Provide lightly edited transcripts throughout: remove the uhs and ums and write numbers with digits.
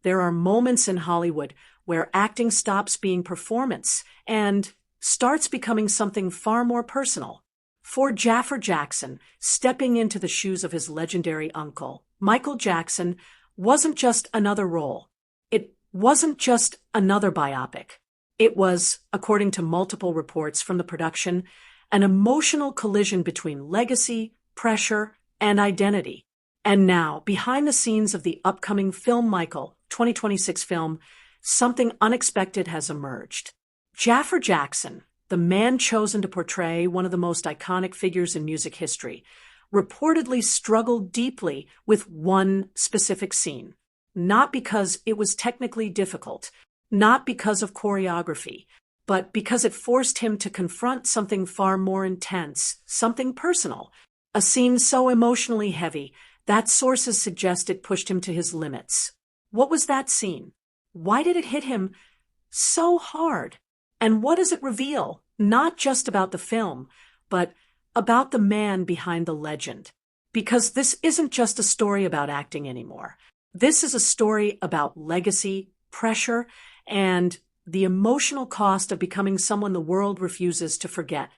there are moments in Hollywood where acting stops being performance and starts becoming something far more personal. For Jaafar Jackson, stepping into the shoes of his legendary uncle, Michael Jackson, wasn't just another role. It wasn't just another biopic. It was, according to multiple reports from the production, an emotional collision between legacy, pressure, and identity. And now, behind the scenes of the upcoming film Michael 2026 film, something unexpected has emerged. Jaafar Jackson, the man chosen to portray one of the most iconic figures in music history, reportedly struggled deeply with one specific scene. Not because it was technically difficult, not because of choreography, but because it forced him to confront something far more intense, something personal. A scene so emotionally heavy that sources suggest it pushed him to his limits. What was that scene? Why did it hit him so hard? And what does it reveal, not just about the film, but about the man behind the legend? Because this isn't just a story about acting anymore. This is a story about legacy, pressure, and the emotional cost of becoming someone the world refuses to forget.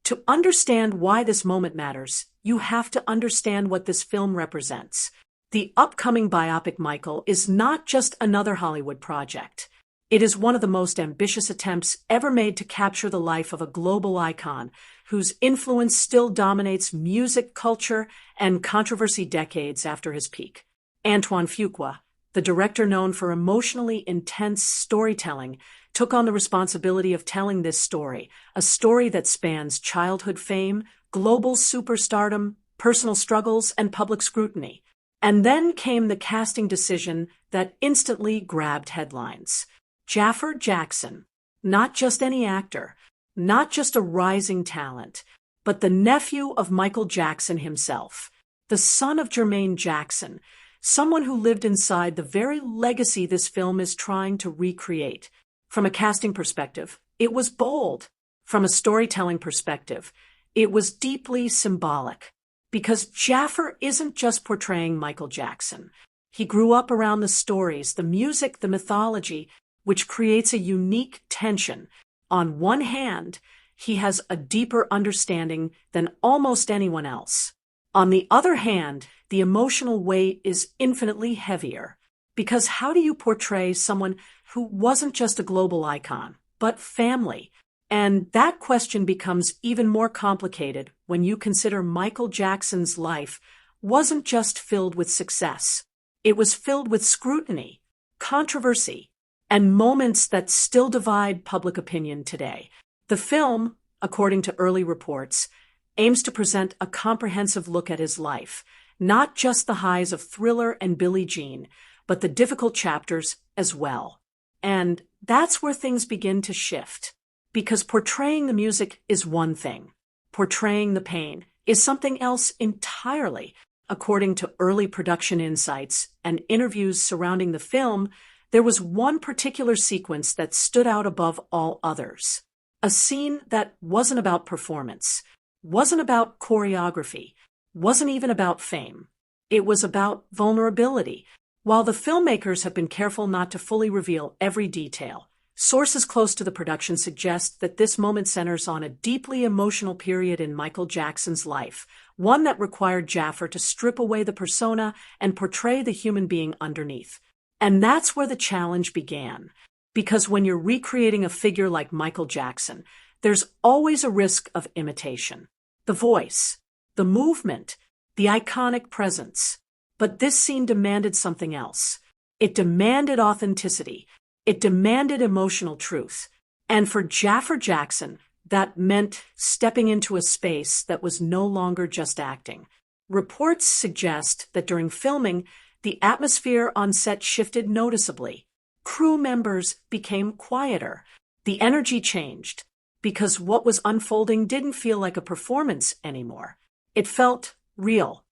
To understand why this moment matters, you have to understand what this film represents. The upcoming biopic Michael is not just another Hollywood project. It is one of the most ambitious attempts ever made to capture the life of a global icon whose influence still dominates music, culture, and controversy decades after his peak. Antoine Fuqua, the director known for emotionally intense storytelling, took on the responsibility of telling this story, a story that spans childhood fame, global superstardom, personal struggles, and public scrutiny. And then came the casting decision that instantly grabbed headlines. Jaafar Jackson, not just any actor, not just a rising talent, but the nephew of Michael Jackson himself, the son of Jermaine Jackson, someone who lived inside the very legacy this film is trying to recreate. From a casting perspective, it was bold. From a storytelling perspective, it was deeply symbolic. Because Jaafar isn't just portraying Michael Jackson. He grew up around the stories, the music, the mythology, which creates a unique tension. On one hand, he has a deeper understanding than almost anyone else. On the other hand, the emotional weight is infinitely heavier. Because how do you portray someone who wasn't just a global icon, but family? And that question becomes even more complicated when you consider Michael Jackson's life wasn't just filled with success. It was filled with scrutiny, controversy, and moments that still divide public opinion today. The film, according to early reports, aims to present a comprehensive look at his life, not just the highs of Thriller and Billie Jean, but the difficult chapters as well. And that's where things begin to shift. Because portraying the music is one thing. Portraying the pain is something else entirely. According to early production insights and interviews surrounding the film, there was one particular sequence that stood out above all others. A scene that wasn't about performance, wasn't about choreography, wasn't even about fame. It was about vulnerability. While the filmmakers have been careful not to fully reveal every detail, sources close to the production suggest that this moment centers on a deeply emotional period in Michael Jackson's life, one that required Jaafar to strip away the persona and portray the human being underneath. And that's where the challenge began. Because when you're recreating a figure like Michael Jackson, there's always a risk of imitation. The voice, the movement, the iconic presence. But this scene demanded something else. It demanded authenticity. It demanded emotional truth. And for Jaafar Jackson, that meant stepping into a space that was no longer just acting. Reports suggest that during filming, the atmosphere on set shifted noticeably. Crew members became quieter. The energy changed because what was unfolding didn't feel like a performance anymore. It felt real.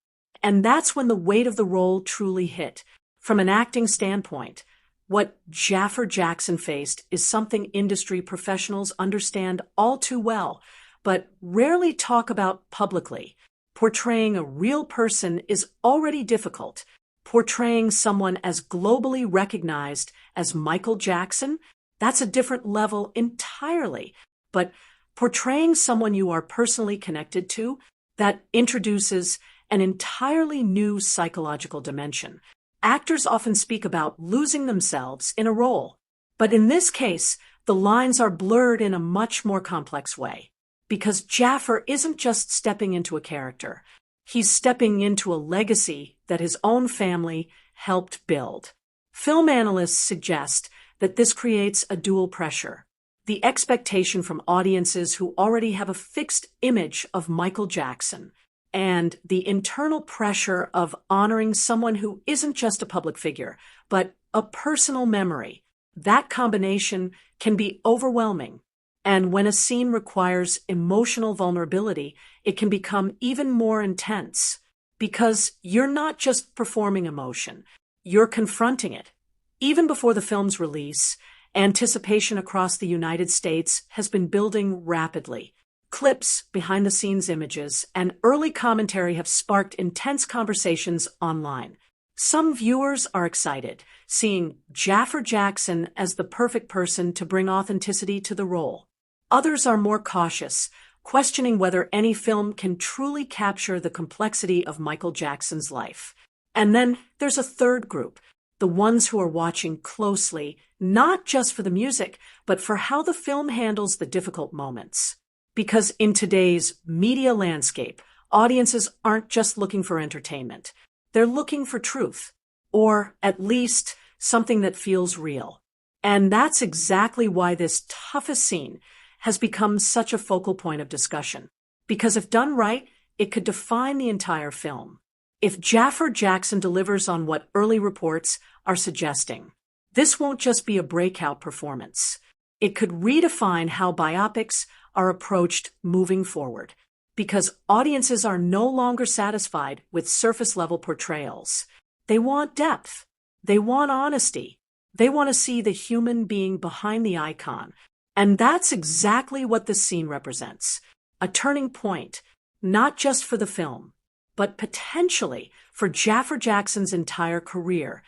And that's when the weight of the role truly hit. From an acting standpoint, what Jaafar Jackson faced is something industry professionals understand all too well, but rarely talk about publicly. Portraying a real person is already difficult, Portraying someone as globally recognized as Michael Jackson, that's a different level entirely. But portraying someone you are personally connected to, that introduces an entirely new psychological dimension. Actors often speak about losing themselves in a role, but in this case, the lines are blurred in a much more complex way. Because Jaafar isn't just stepping into a character. He's stepping into a legacy that his own family helped build. Film analysts suggest that this creates a dual pressure. The expectation from audiences who already have a fixed image of Michael Jackson, and the internal pressure of honoring someone who isn't just a public figure, but a personal memory. That combination can be overwhelming. And when a scene requires emotional vulnerability, it can become even more intense because you're not just performing emotion, you're confronting it. Even before the film's release, anticipation across the United States has been building rapidly. Clips, behind-the-scenes images, and early commentary have sparked intense conversations online. Some viewers are excited, seeing Jaafar Jackson as the perfect person to bring authenticity to the role. Others are more cautious, questioning whether any film can truly capture the complexity of Michael Jackson's life. And then there's a third group, the ones who are watching closely, not just for the music, but for how the film handles the difficult moments. Because in today's media landscape, audiences aren't just looking for entertainment. They're looking for truth, or at least something that feels real. And that's exactly why this toughest scene has become such a focal point of discussion. Because if done right, it could define the entire film. If Jaafar Jackson delivers on what early reports are suggesting, this won't just be a breakout performance. It could redefine how biopics are approached moving forward. Because audiences are no longer satisfied with surface-level portrayals. They want depth. They want honesty. They want to see the human being behind the icon. And that's exactly what this scene represents. A turning point, not just for the film, but potentially for Jaafar Jackson's entire career.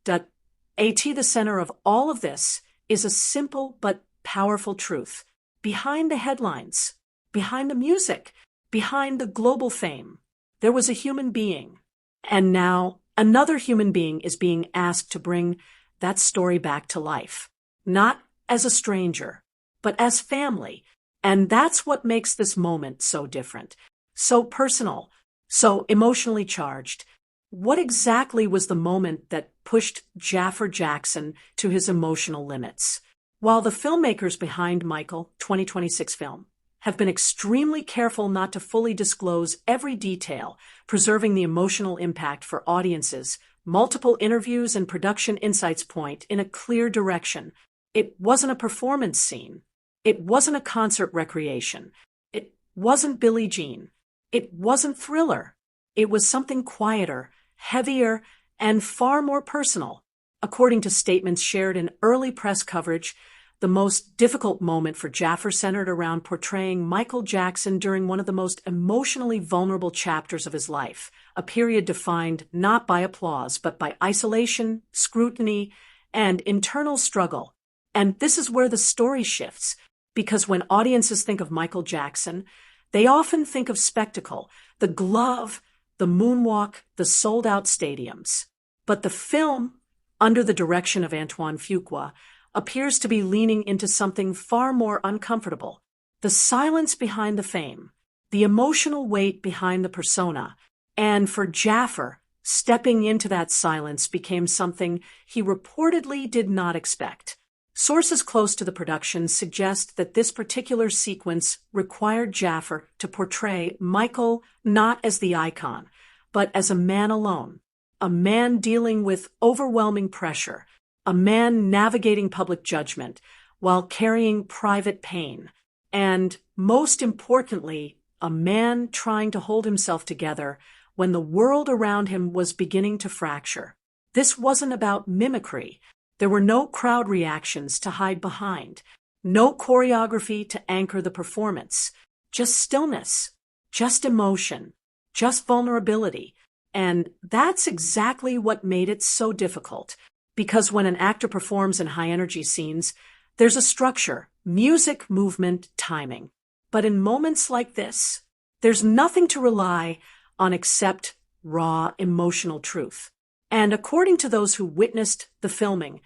At the center of all of this is a simple but powerful truth. Behind the headlines, behind the music, behind the global fame, there was a human being. And now another human being is being asked to bring that story back to life. Not as a stranger, but as family. And that's what makes this moment so different, so personal, so emotionally charged. What exactly was the moment that pushed Jaafar Jackson to his emotional limits? While the filmmakers behind Michael 2026 film have been extremely careful not to fully disclose every detail, preserving the emotional impact for audiences, multiple interviews and production insights point in a clear direction. It wasn't a performance scene. It wasn't a concert recreation. It wasn't Billie Jean. It wasn't Thriller. It was something quieter, heavier, and far more personal. According to statements shared in early press coverage, the most difficult moment for Jaafar centered around portraying Michael Jackson during one of the most emotionally vulnerable chapters of his life, a period defined not by applause but by isolation, scrutiny, and internal struggle. And this is where the story shifts, because when audiences think of Michael Jackson, they often think of spectacle, the glove, the moonwalk, the sold-out stadiums. But the film, under the direction of Antoine Fuqua, appears to be leaning into something far more uncomfortable. The silence behind the fame, the emotional weight behind the persona, and for Jaafar, stepping into that silence became something he reportedly did not expect. Sources close to the production suggest that this particular sequence required Jaafar to portray Michael not as the icon, but as a man alone, a man dealing with overwhelming pressure, a man navigating public judgment while carrying private pain, and, most importantly, a man trying to hold himself together when the world around him was beginning to fracture. This wasn't about mimicry. There were no crowd reactions to hide behind, no choreography to anchor the performance, just stillness, just emotion, just vulnerability. And that's exactly what made it so difficult. Because when an actor performs in high-energy scenes, there's a structure, music, movement, timing. But in moments like this, there's nothing to rely on except raw emotional truth. And according to those who witnessed the filming,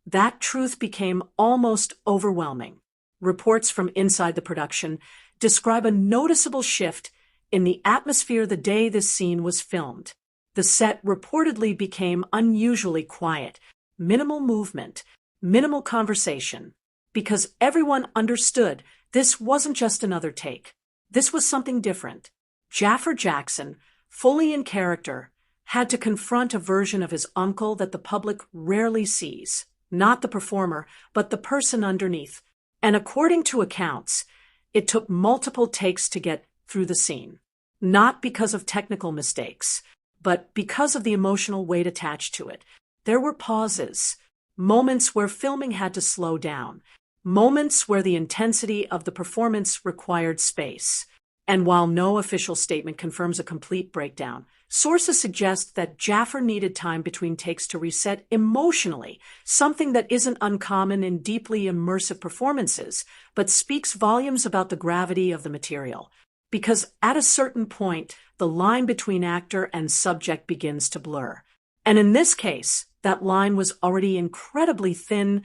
that truth became almost overwhelming. Reports from inside the production describe a noticeable shift in the atmosphere the day this scene was filmed. The set reportedly became unusually quiet, minimal movement, minimal conversation, because everyone understood this wasn't just another take. This was something different. Jaafar Jackson, fully in character, had to confront a version of his uncle that the public rarely sees. Not the performer, but the person underneath. And according to accounts, it took multiple takes to get through the scene. Not because of technical mistakes, but because of the emotional weight attached to it. There were pauses, moments where filming had to slow down, moments where the intensity of the performance required space. And while no official statement confirms a complete breakdown, sources suggest that Jaafar needed time between takes to reset emotionally, something that isn't uncommon in deeply immersive performances, but speaks volumes about the gravity of the material. Because at a certain point, the line between actor and subject begins to blur. And in this case, that line was already incredibly thin.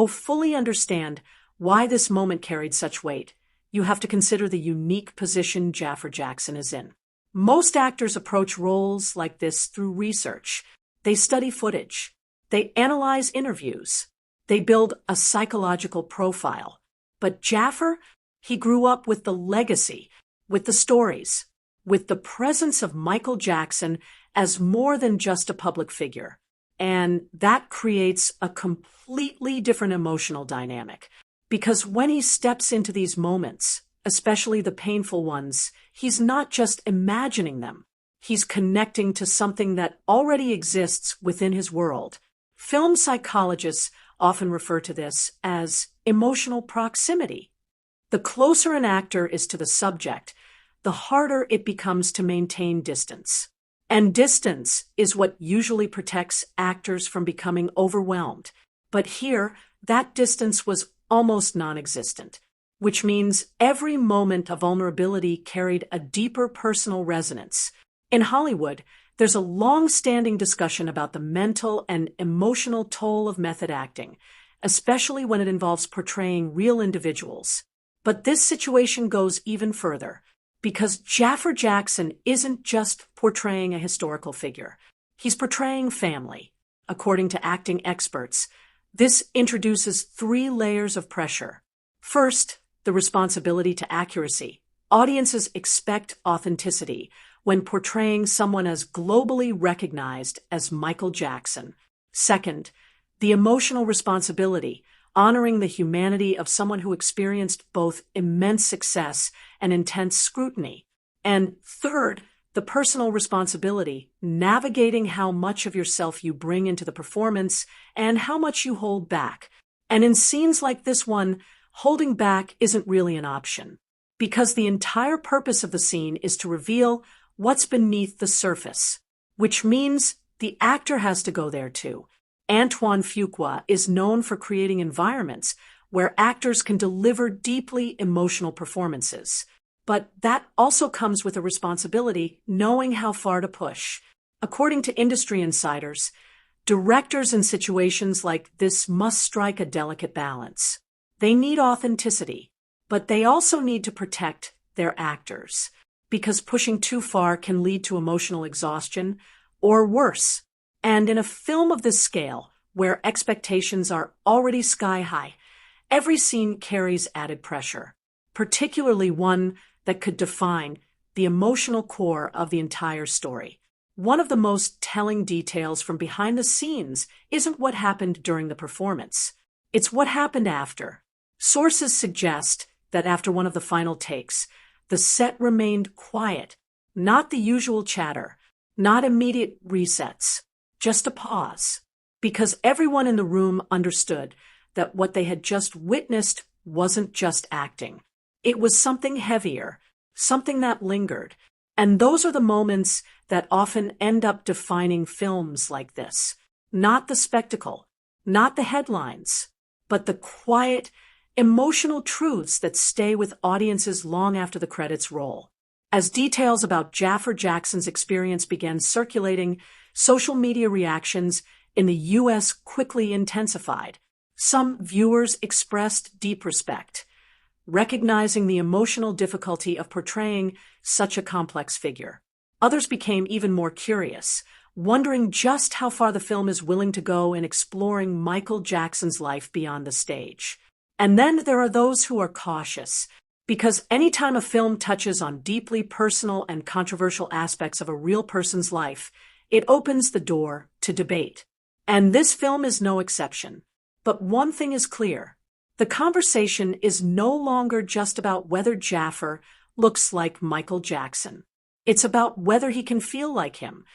Fully understand why this moment carried such weight. You have to consider the unique position Jaafar Jackson is in. Most actors approach roles like this through research. They study footage. They analyze interviews. They build a psychological profile. But Jaafar, he grew up with the legacy, with the stories, with the presence of Michael Jackson as more than just a public figure. And that creates a completely different emotional dynamic. Because when he steps into these moments, especially the painful ones, he's not just imagining them. He's connecting to something that already exists within his world. Film psychologists often refer to this as emotional proximity. The closer an actor is to the subject, the harder it becomes to maintain distance. And distance is what usually protects actors from becoming overwhelmed. But here, that distance was almost non-existent, which means every moment of vulnerability carried a deeper personal resonance. In Hollywood, there's a long-standing discussion about the mental and emotional toll of method acting, especially when it involves portraying real individuals. But this situation goes even further, because Jaafar Jackson isn't just portraying a historical figure. He's portraying family. According to acting experts, this introduces 3 layers of pressure. First, the responsibility to accuracy. Audiences expect authenticity when portraying someone as globally recognized as Michael Jackson. Second, the emotional responsibility, honoring the humanity of someone who experienced both immense success and intense scrutiny. And third, the personal responsibility, navigating how much of yourself you bring into the performance and how much you hold back. And in scenes like this one, holding back isn't really an option, because the entire purpose of the scene is to reveal what's beneath the surface, which means the actor has to go there too. Antoine Fuqua is known for creating environments where actors can deliver deeply emotional performances. But that also comes with a responsibility, knowing how far to push. According to industry insiders, directors in situations like this must strike a delicate balance. They need authenticity, but they also need to protect their actors, because pushing too far can lead to emotional exhaustion, or worse. And in a film of this scale, where expectations are already sky high, every scene carries added pressure, particularly one that could define the emotional core of the entire story. One of the most telling details from behind the scenes isn't what happened during the performance. It's what happened after. Sources suggest that after one of the final takes, the set remained quiet, not the usual chatter, not immediate resets, just a pause, because everyone in the room understood that what they had just witnessed wasn't just acting. It was something heavier, something that lingered, And those are the moments that often end up defining films like this. Not the spectacle, not the headlines, but the quiet, emotional truths that stay with audiences long after the credits roll. As details about Jaafar Jackson's experience began circulating, social media reactions in the U.S. quickly intensified. Some viewers expressed deep respect, recognizing the emotional difficulty of portraying such a complex figure. Others became even more curious, wondering just how far the film is willing to go in exploring Michael Jackson's life beyond the stage. And then there are those who are cautious, because anytime a film touches on deeply personal and controversial aspects of a real person's life, it opens the door to debate. And this film is no exception. But one thing is clear. The conversation is no longer just about whether Jaafar looks like Michael Jackson. It's about whether he can feel like him,